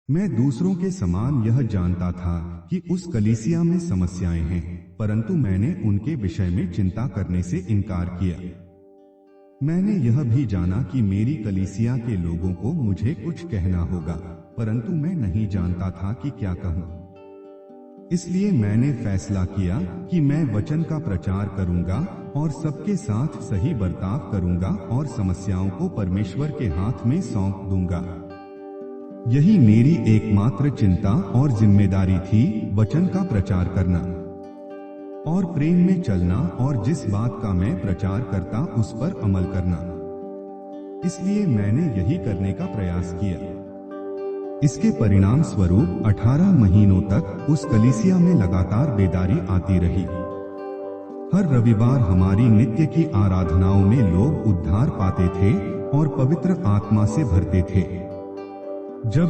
मैं दूसरों के समान यह जानता था कि उस कलीसिया में समस्याएं हैं, परंतु मैंने उनके विषय में चिंता करने से इनकार किया। मैंने यह भी जाना कि मेरी कलीसिया के लोगों को मुझे कुछ कहना होगा, परंतु मैं नहीं जानता था कि क्या कहूं। इसलिए मैंने फैसला किया कि मैं वचन का प्रचार करूंगा और सबके साथ सही बर्ताव करूंगा और समस्याओं को परमेश्वर के हाथ में सौंप दूंगा। यही मेरी एकमात्र चिंता और जिम्मेदारी थी, वचन का प्रचार करना और प्रेम में चलना और जिस बात का मैं प्रचार करता उस पर अमल करना। इसलिए मैंने यही करने का प्रयास किया। इसके परिणाम स्वरूप 18 महीनों तक उस कलीसिया में लगातार बेदारी आती रही। हर रविवार हमारी नित्य की आराधनाओं में लोग उद्धार पाते थे और पवित्र आत्मा से भरते थे। जब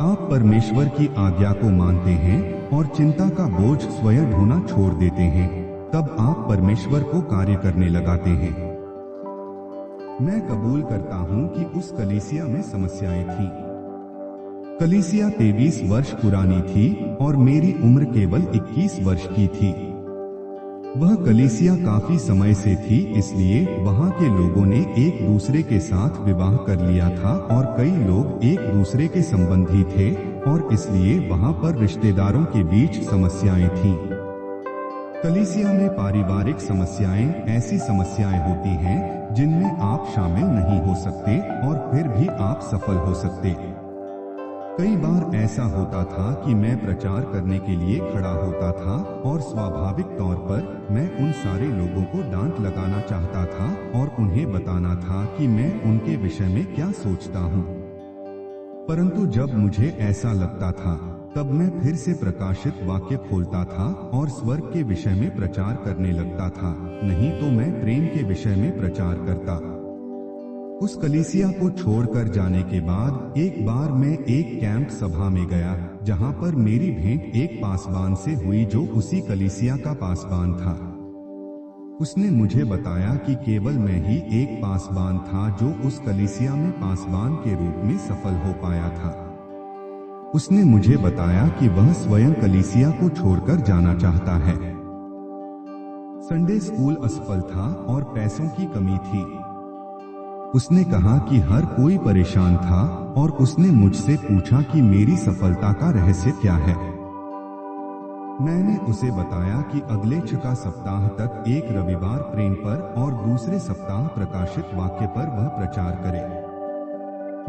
आप परमेश्वर की आज्ञा को मानते हैं और चिंता का बोझ स्वयं ढोना छोड़ देते हैं, तब आप परमेश्वर को कार्य करने लगाते हैं। मैं कबूल करता हूं कि उस कलीसिया में समस्याएं थीं। कलीसिया 23 वर्ष पुरानी थी और मेरी उम्र केवल 21 वर्ष की थी। वह कलीसिया काफी समय से थी, इसलिए वहां के लोगों ने एक दूसरे के साथ विवाह कर लिया था और कई लोग एक दूसरे के संबंधी थे और इसलिए वहां पर रिश्तेदारों के बीच समस्याएं थीं। कलीसिया में पारिवारिक समस्याएं ऐसी समस्याएं होती हैं जिनमें आप शामिल नहीं हो सकते और फिर भी आप सफल हो सकते। कई बार ऐसा होता था कि मैं प्रचार करने के लिए खड़ा होता था और स्वाभाविक तौर पर मैं उन सारे लोगों को डांट लगाना चाहता था और उन्हें बताना था कि मैं उनके विषय में क्या सोचता हूँ। परंतु जब मुझे ऐसा लगता था, तब मैं फिर से प्रकाशित वाक्य खोलता था और स्वर्ग के विषय में प्रचार करने लगता था, नहीं तो मैं प्रेम के विषय में प्रचार करता। उस कलीसिया को छोड़कर जाने के बाद एक बार मैं एक कैंप सभा में गया, जहां पर मेरी भेंट एक पासवान से हुई जो उसी कलीसिया का पासवान था। उसने मुझे बताया कि केवल मैं ही एक पासवान था जो उस कलीसिया में पासवान के रूप में सफल हो पाया था। उसने मुझे बताया कि वह स्वयं कलीसिया को छोड़कर जाना चाहता है। संडे स्कूल असफल था और पैसों की कमी थी। उसने कहा कि हर कोई परेशान था और उसने मुझसे पूछा कि मेरी सफलता का रहस्य क्या है। मैंने उसे बताया कि अगले 6 सप्ताह तक एक रविवार प्रेम पर और दूसरे सप्ताह प्रकाशित वाक्य पर वह प्रचार करे।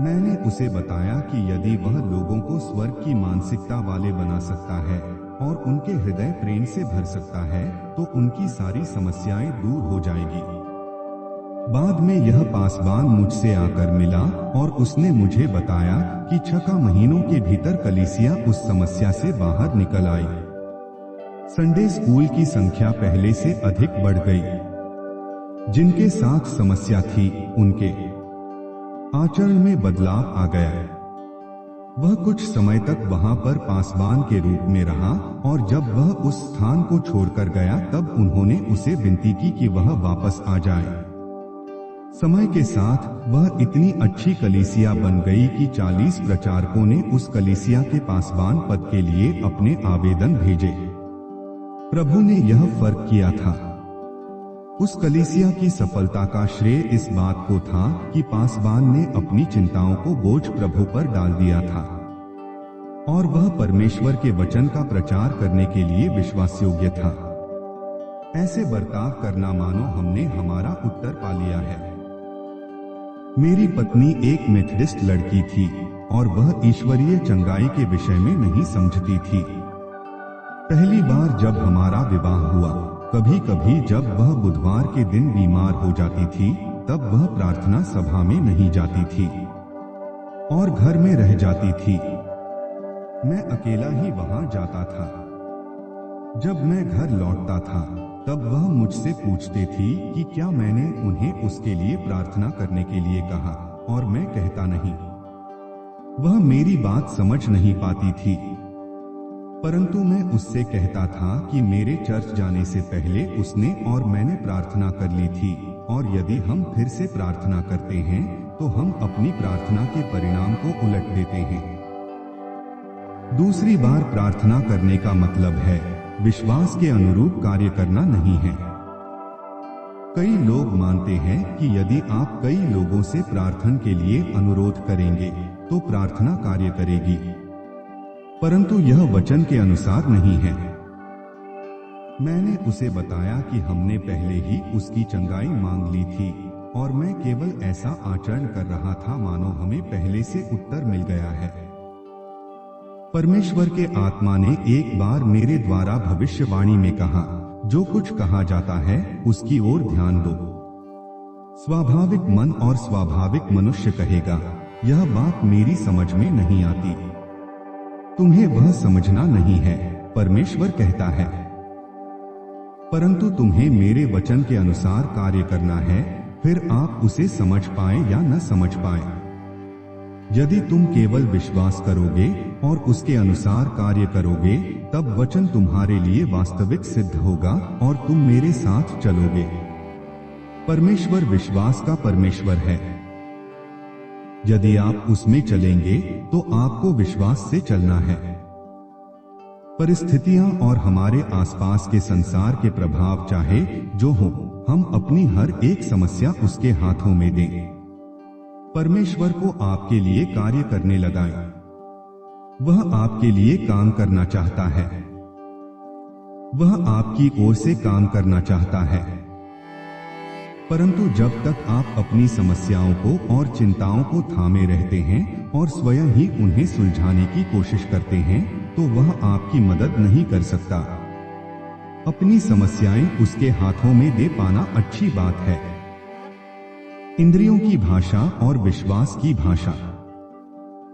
मैंने उसे बताया कि यदि वह लोगों को स्वर्ग की मानसिकता वाले बना सकता है और उनके हृदय प्रेम से भर सकता है, तो उनकी सारी समस्याएं दूर हो जाएगी। बाद में यह पासवान मुझसे आकर मिला और उसने मुझे बताया कि 6 महीनों के भीतर कलीसिया उस समस्या से बाहर निकल आई। संडे स्कूल की संख्या पहले से अधिक बढ़ गई। जिनके साथ समस्या थी, उनके आचरण में बदलाव आ गया। वह कुछ समय तक वहां पर पासवान के रूप में रहा और जब वह उस स्थान को छोड़कर गया, तब उन्होंने उसे विनती की कि वह वापस आ जाए। समय के साथ वह इतनी अच्छी कलीसिया बन गई कि 40 प्रचारकों ने उस कलीसिया के पासवान पद के लिए अपने आवेदन भेजे। प्रभु ने यह फर्क किया था। उस कलीसिया की सफलता का श्रेय इस बात को था कि पासवान ने अपनी चिंताओं को बोझ प्रभु पर डाल दिया था और वह परमेश्वर के वचन का प्रचार करने के लिए विश्वासयोग्य था। ऐसे बर्ताव करना मानो हमने हमारा उत्तर पा लिया है। मेरी पत्नी एक मेथडिस्ट लड़की थी और वह ईश्वरीय चंगाई के विषय में नहीं समझती थी। पहली बार जब हमारा विवाह हुआ, कभी कभी जब वह बुधवार के दिन बीमार हो जाती थी, तब वह प्रार्थना सभा में नहीं जाती थी और घर में रह जाती थी। मैं अकेला ही वहां जाता था। जब मैं घर लौटता था, तब वह मुझसे पूछते थी कि क्या मैंने उन्हें उसके लिए प्रार्थना करने के लिए कहा, और मैं कहता नहीं। वह मेरी बात समझ नहीं पाती थी, परंतु मैं उससे कहता था कि मेरे चर्च जाने से पहले उसने और मैंने प्रार्थना कर ली थी और यदि हम फिर से प्रार्थना करते हैं तो हम अपनी प्रार्थना के परिणाम को उलट देते हैं। दूसरी बार प्रार्थना करने का मतलब है विश्वास के अनुरूप कार्य करना नहीं है। कई लोग मानते हैं कि यदि आप कई लोगों से प्रार्थना के लिए अनुरोध करेंगे तो प्रार्थना कार्य करेगी, परंतु यह वचन के अनुसार नहीं है। मैंने उसे बताया कि हमने पहले ही उसकी चंगाई मांग ली थी और मैं केवल ऐसा आचरण कर रहा था मानो हमें पहले से उत्तर मिल गया है। परमेश्वर के आत्मा ने एक बार मेरे द्वारा भविष्यवाणी में कहा, जो कुछ कहा जाता है उसकी ओर ध्यान दो। स्वाभाविक मन और स्वाभाविक मनुष्य कहेगा, यह बात मेरी समझ में नहीं आती। तुम्हें वह समझना नहीं है, परमेश्वर कहता है, परंतु तुम्हें मेरे वचन के अनुसार कार्य करना है, फिर आप उसे समझ पाए या न समझ पाए। यदि तुम केवल विश्वास करोगे और उसके अनुसार कार्य करोगे, तब वचन तुम्हारे लिए वास्तविक सिद्ध होगा और तुम मेरे साथ चलोगे। परमेश्वर विश्वास का परमेश्वर है। यदि आप उसमें चलेंगे तो आपको विश्वास से चलना है। परिस्थितियां और हमारे आसपास के संसार के प्रभाव चाहे जो हो, हम अपनी हर एक समस्या उसके हाथों में दें। परमेश्वर को आपके लिए कार्य करने लगाएं। वह आपके लिए काम करना चाहता है। वह आपकी ओर से काम करना चाहता है। परंतु जब तक आप अपनी समस्याओं को और चिंताओं को थामे रहते हैं और स्वयं ही उन्हें सुलझाने की कोशिश करते हैं, तो वह आपकी मदद नहीं कर सकता। अपनी समस्याएं उसके हाथों में दे पाना अच्छी बात है। इंद्रियों की भाषा और विश्वास की भाषा।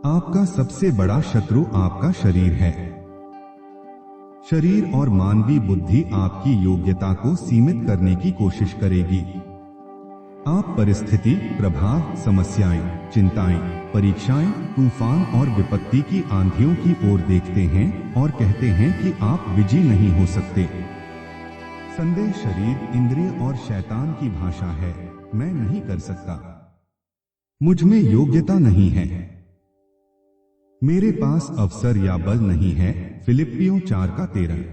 आपका सबसे बड़ा शत्रु आपका शरीर है। शरीर और मानवीय बुद्धि आपकी योग्यता को सीमित करने की कोशिश करेगी। आप परिस्थिति, प्रभाव, समस्याएं, चिंताएं, परीक्षाएं, तूफान और विपत्ति की आंधियों की ओर देखते हैं और कहते हैं कि आप विजयी नहीं हो सकते। संदेह शरीर, इंद्रिय और शैतान की भाषा है, मैं नहीं कर सकता, मुझ में योग्यता नहीं है, मेरे पास अवसर या बल नहीं है। फिलिप्पियों 4:13।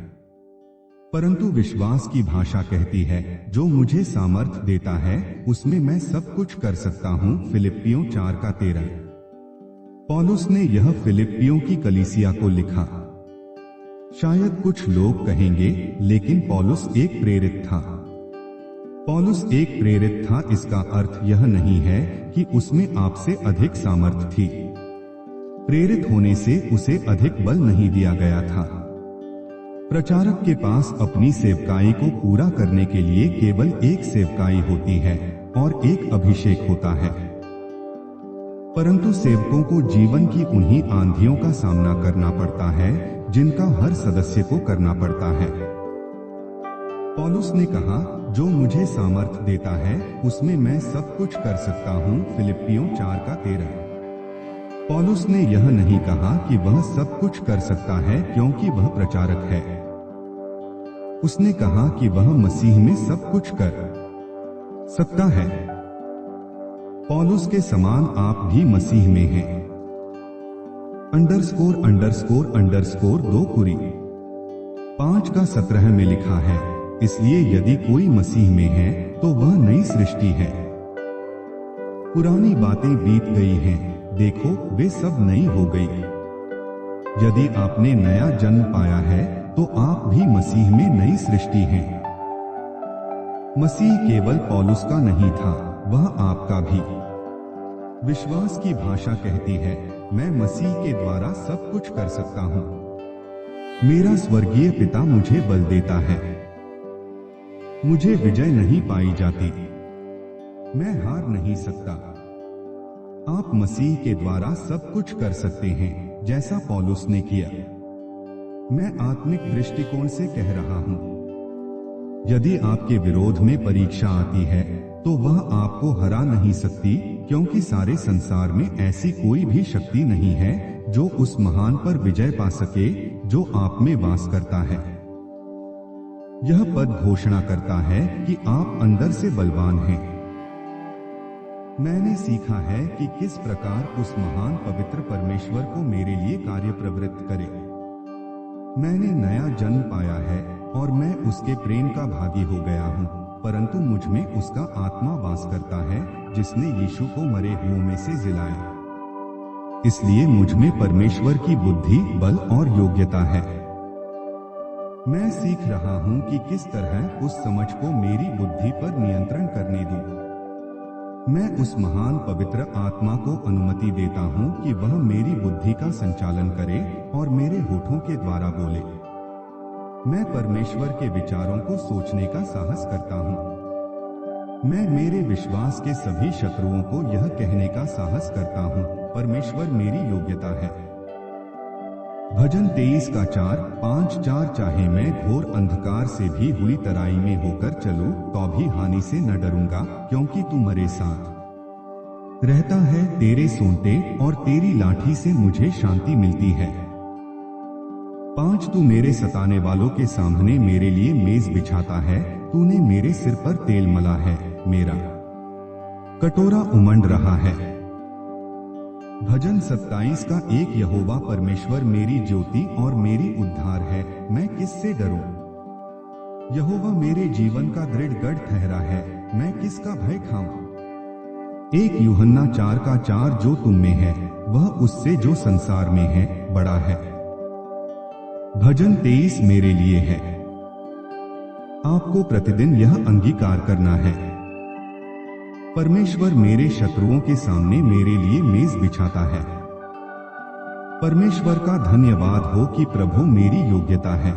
परंतु विश्वास की भाषा कहती है, जो मुझे सामर्थ देता है उसमें मैं सब कुछ कर सकता हूं। फिलिप्पियों 4:13। पौलुस ने यह फिलिप्पियों की कलीसिया को लिखा। शायद कुछ लोग कहेंगे, लेकिन पौलुस एक प्रेरित था। पौलुस एक प्रेरित था, इसका अर्थ यह नहीं है कि उसमें आपसे अधिक सामर्थ थी। प्रेरित होने से उसे अधिक बल नहीं दिया गया था। प्रचारक के पास अपनी सेवकाई को पूरा करने के लिए केवल एक सेवकाई होती है और एक अभिषेक होता है। परंतु सेवकों को जीवन की उन्हीं आंधियों का सामना करना पड़ता है जिनका हर सदस्य को करना पड़ता है। पौलुस ने कहा, जो मुझे सामर्थ देता है उसमें मैं सब कुछ कर सकता हूं। फिलिप्पियों 4:13। पौलुस ने यह नहीं कहा कि वह सब कुछ कर सकता है क्योंकि वह प्रचारक है। उसने कहा कि वह मसीह में सब कुछ कर सकता है। पौलुस के समान आप भी मसीह में हैं। _ 5:17 में लिखा है, इसलिए यदि कोई मसीह में है तो वह नई सृष्टि है। पुरानी बातें बीत गई हैं, देखो वे सब नई हो गई। यदि आपने नया जन्म पाया है तो आप भी मसीह में नई सृष्टि हैं। मसीह केवल पौलुस का नहीं था, वह आपका भी। विश्वास की भाषा कहती है, मैं मसीह के द्वारा सब कुछ कर सकता हूं। मेरा स्वर्गीय पिता मुझे बल देता है। मुझे विजय नहीं पाई जाती, मैं हार नहीं सकता। आप मसीह के द्वारा सब कुछ कर सकते हैं, जैसा पौलुस ने किया। मैं आत्मिक दृष्टिकोण से कह रहा हूं। यदि आपके विरोध में परीक्षा आती है तो वह आपको हरा नहीं सकती, क्योंकि सारे संसार में ऐसी कोई भी शक्ति नहीं है जो उस महान पर विजय पा सके जो आप में वास करता है। यह पद घोषणा करता है कि आप अंदर से बलवान हैं। मैंने सीखा है कि किस प्रकार उस महान पवित्र परमेश्वर को मेरे लिए कार्य प्रवृत्त करे। मैंने नया जन्म पाया है और मैं उसके प्रेम का भागी हो गया हूँ, परंतु मुझ में उसका आत्मा वास करता है जिसने यीशु को मरे हुओं में से जिलाया। इसलिए मुझ में परमेश्वर की बुद्धि, बल और योग्यता है। मैं सीख रहा हूँ कि किस तरह उस समझ को मेरी बुद्धि पर नियंत्रण करने दूं। मैं उस महान पवित्र आत्मा को अनुमति देता हूँ कि वह मेरी बुद्धि का संचालन करे और मेरे होठों के द्वारा बोले। मैं परमेश्वर के विचारों को सोचने का साहस करता हूँ। मैं मेरे विश्वास के सभी शत्रुओं को यह कहने का साहस करता हूँ, परमेश्वर मेरी योग्यता है। भजन 23 का 4-5 चाहे मैं घोर अंधकार से भी हुई तराई में होकर चलूं, तो भी हानि से न डरूंगा, क्योंकि तू मेरे साथ रहता है। तेरे सोंटे और तेरी लाठी से मुझे शांति मिलती है। 5 तू मेरे सताने वालों के सामने मेरे लिए मेज बिछाता है। तूने मेरे सिर पर तेल मला है, मेरा कटोरा उमंड रहा है। भजन 27 का 1 यहोवा परमेश्वर मेरी ज्योति और मेरी उद्धार है, मैं किससे डरूं। यहोवा मेरे जीवन का दृढ़ गढ़ ठहरा है, मैं किसका भय खाऊं। 1 यूहन्ना 4 का 4 जो तुम में है वह उससे जो संसार में है बड़ा है। भजन 23 मेरे लिए है। आपको प्रतिदिन यह अंगीकार करना है, परमेश्वर मेरे शत्रुओं के सामने मेरे लिए मेज बिछाता है। परमेश्वर का धन्यवाद हो कि प्रभु मेरी योग्यता है।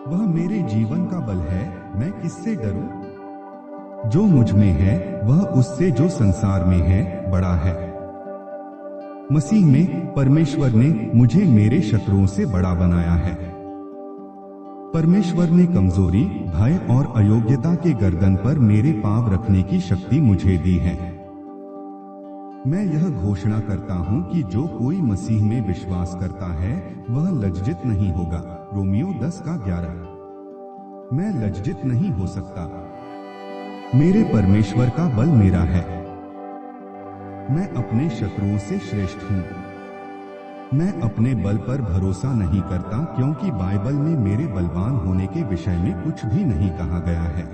वह मेरे जीवन का बल है, मैं किससे डरूं। जो मुझ में है वह उससे जो संसार में है बड़ा है। मसीह में परमेश्वर ने मुझे मेरे शत्रुओं से बड़ा बनाया है। परमेश्वर ने कमजोरी, भय और अयोग्यता के गर्दन पर मेरे पांव रखने की शक्ति मुझे दी है। मैं यह घोषणा करता हूं कि जो कोई मसीह में विश्वास करता है वह लज्जित नहीं होगा। रोमियो 10 का 11। मैं लज्जित नहीं हो सकता। मेरे परमेश्वर का बल मेरा है। मैं अपने शत्रुओं से श्रेष्ठ हूं। मैं अपने बल पर भरोसा नहीं करता, क्योंकि बाइबल में मेरे बलवान होने के विषय में कुछ भी नहीं कहा गया है।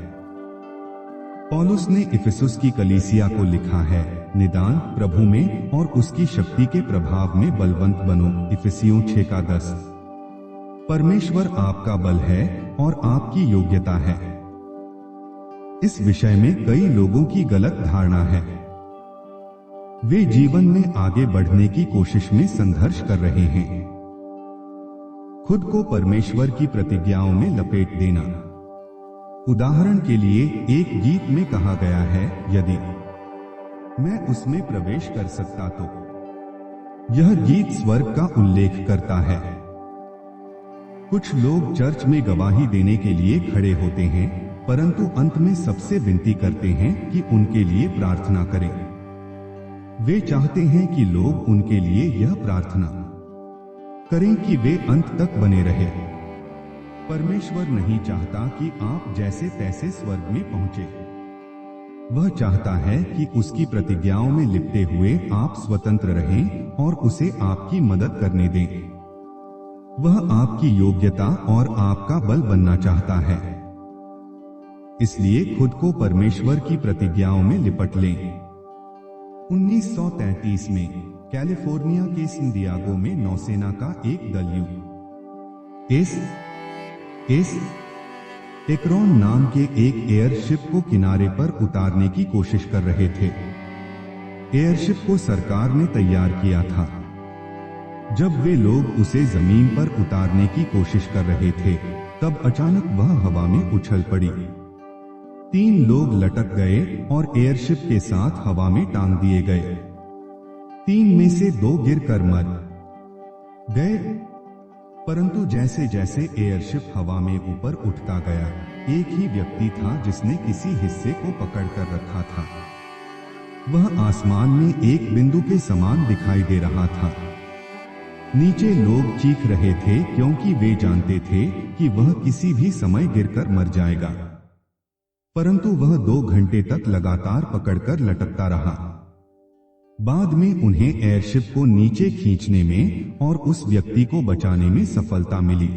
पौलुस ने इफिसुस की कलीसिया को लिखा है, निदान प्रभु में और उसकी शक्ति के प्रभाव में बलवंत बनो। इफिसियों 6 का 10। परमेश्वर आपका बल है और आपकी योग्यता है। इस विषय में कई लोगों की गलत धारणा है। वे जीवन में आगे बढ़ने की कोशिश में संघर्ष कर रहे हैं। खुद को परमेश्वर की प्रतिज्ञाओं में लपेट देना। उदाहरण के लिए एक गीत में कहा गया है, यदि मैं उसमें प्रवेश कर सकता तो। यह गीत स्वर्ग का उल्लेख करता है। कुछ लोग चर्च में गवाही देने के लिए खड़े होते हैं, परंतु अंत में सबसे विनती करते हैं कि उनके लिए प्रार्थना करें। वे चाहते हैं कि लोग उनके लिए यह प्रार्थना करें कि वे अंत तक बने रहे। परमेश्वर नहीं चाहता कि आप जैसे तैसे स्वर्ग में पहुंचे। वह चाहता है कि उसकी प्रतिज्ञाओं में लिपटे हुए आप स्वतंत्र रहें और उसे आपकी मदद करने दें। वह आपकी योग्यता और आपका बल बनना चाहता है। इसलिए खुद को परमेश्वर की प्रतिज्ञाओं में लिपट लें। 1933 में कैलिफोर्निया के सैन डिएगो में नौसेना का एक दल यूएस एकरॉन नाम के एक एयरशिप को किनारे पर उतारने की कोशिश कर रहे थे। एयरशिप को सरकार ने तैयार किया था। जब वे लोग उसे जमीन पर उतारने की कोशिश कर रहे थे, तब अचानक वह हवा में उछल पड़ी। 3 लोग लटक गए और एयरशिप के साथ हवा में टांग दिए गए। 3 में से 2 गिरकर मर गए। परंतु जैसे जैसे एयरशिप हवा में ऊपर उठता गया, एक ही व्यक्ति था जिसने किसी हिस्से को पकड़कर रखा था। वह आसमान में एक बिंदु के समान दिखाई दे रहा था। नीचे लोग चीख रहे थे, क्योंकि वे जानते थे कि वह किसी भी समय गिरकर मर जाएगा। परंतु वह 2 घंटे तक लगातार पकड़कर लटकता रहा। बाद में उन्हें एयरशिप को नीचे खींचने में और उस व्यक्ति को बचाने में सफलता मिली।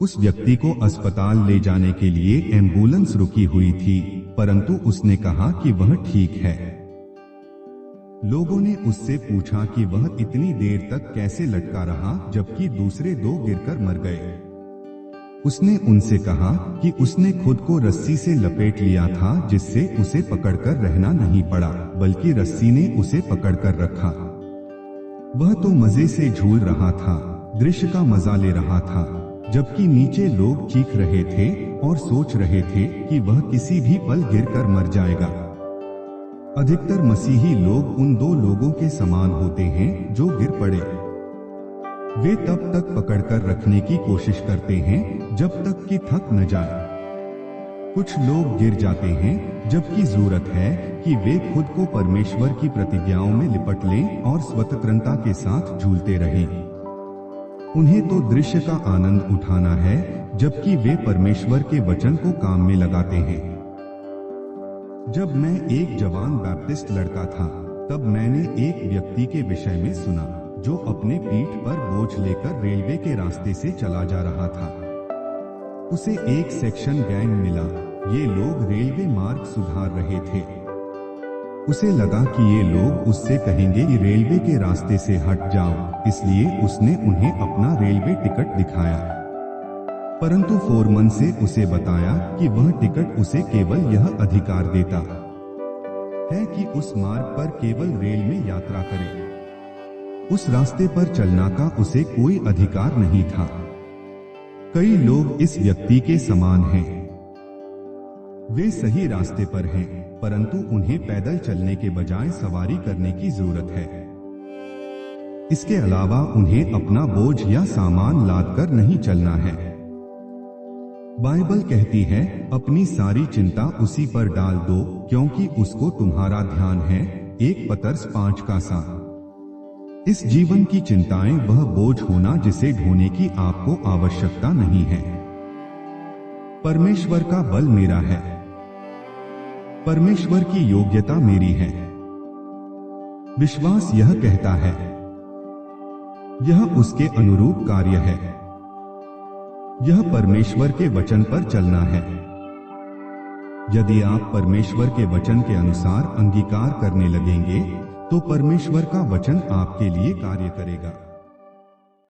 उस व्यक्ति को अस्पताल ले जाने के लिए एम्बुलेंस रुकी हुई थी, परंतु उसने कहा कि वह ठीक है। लोगों ने उससे पूछा कि वह इतनी देर तक कैसे लटका रहा जबकि दूसरे 2 गिरकर मर गए। उसने उनसे कहा कि उसने खुद को रस्सी से लपेट लिया था, जिससे उसे पकड़कर रहना नहीं पड़ा, बल्कि रस्सी ने उसे पकड़कर रखा। वह तो मजे से झूल रहा था, दृश्य का मजा ले रहा था, जबकि नीचे लोग चीख रहे थे और सोच रहे थे कि वह किसी भी पल गिरकर मर जाएगा। अधिकतर मसीही लोग उन 2 लोगों के समान होते हैं जो गिर पड़े। वे तब तक पकड़कर रखने की कोशिश करते हैं जब तक कि थक न जाए। कुछ लोग गिर जाते हैं जबकि जरूरत है कि वे खुद को परमेश्वर की प्रतिज्ञाओं में लिपट लें और स्वतंत्रता के साथ झूलते रहें। उन्हें तो दृश्य का आनंद उठाना है, जबकि वे परमेश्वर के वचन को काम में लगाते हैं। जब मैं एक जवान बैप्टिस्ट लड़का था, तब मैंने एक व्यक्ति के विषय में सुना जो अपने पीठ पर बोझ लेकर रेलवे के रास्ते से चला जा रहा था। उसे एक सेक्शन गैंग मिला। ये लोग रेलवे मार्ग सुधार रहे थे। उसे लगा कि ये लोग उससे कहेंगे कि रेलवे के रास्ते से हट जाओ, इसलिए उसने उन्हें अपना रेलवे टिकट दिखाया। परंतु फोरमन से उसे बताया कि वह टिकट उसे केवल यह अधिकार देता है कि उस मार्ग पर केवल रेल में यात्रा करे। उस रास्ते पर चलना का उसे कोई अधिकार नहीं था। कई लोग इस व्यक्ति के समान हैं। वे सही रास्ते पर हैं, परंतु उन्हें पैदल चलने के बजाय सवारी करने की जरूरत है। इसके अलावा उन्हें अपना बोझ या सामान लादकर नहीं चलना है। बाइबल कहती है, अपनी सारी चिंता उसी पर डाल दो, क्योंकि उसको तुम्हारा ध्यान है। 1 पतरस 5:7। इस जीवन की चिंताएं वह बोझ होना जिसे ढोने की आपको आवश्यकता नहीं है। परमेश्वर का बल मेरा है, परमेश्वर की योग्यता मेरी है। विश्वास यह कहता है, यह उसके अनुरूप कार्य है। यह परमेश्वर के वचन पर चलना है। यदि आप परमेश्वर के वचन के अनुसार अंगीकार करने लगेंगे, तो परमेश्वर का वचन आपके लिए कार्य करेगा।